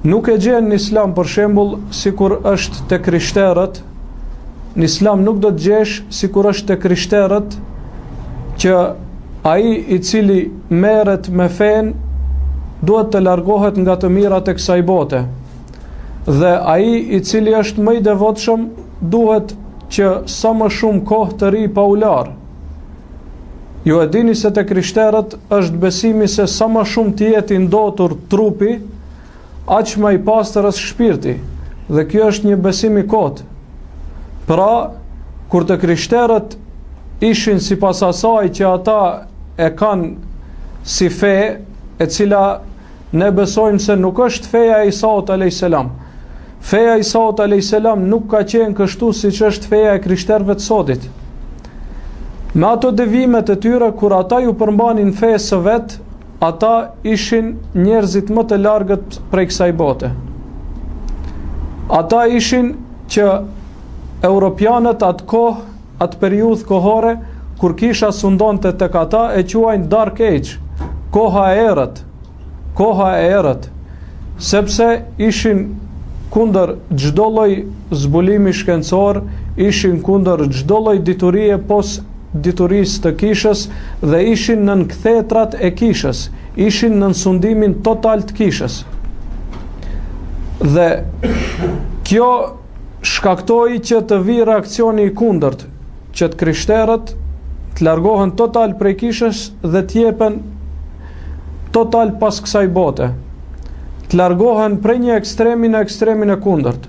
Nuk e gjen në islam për shembull sikur është te krishterët. Në islam nuk do të gjesh sikur është te krishterët që ai i cili merret me fen duhet të largohet nga të mirat e kësaj bote. Dhe ai i cili është më i devotshëm duhet që sa më shumë kohë të ri pa u larë. Ju e dini se te krishterët është besimi se sa më shumë të jetë i ndotur trupi, aq më i pastër është shpirti, dhe kjo është një besim i kotë. Pra, kur të krishterët ishin sipas asaj që ata e kanë si fe, e cila ne besojmë se nuk është feja e Isaut a.s. Feja e Isaut a.s. nuk ka qenë kështu siç është feja e krishterëve të sodit. Me ato devimet e tyre, kur ata ju përmbanin fejës së vet, ata ishin njerëzit më të largët prej kësaj bote. Ata ishin që europianët atë kohë, atë periudhë kohore, kur kisha sundonte tek ata, e quajnë Dark Age, koha e errët, sepse ishin kundër çdo lloj zbulimi shkencor, ishin kundër çdo lloj diturie pos diturisë të kishës dhe ishin nën kthetrat e kishës, ishin nën sundimin total të kishës. Dhe kjo shkaktoi që të vi reakcioni i kundërt, që të krishterët të largohen total prej kishës dhe të jepen total pas kësaj bote. Të largohen prej një ekstremi në ekstremin e kundërt.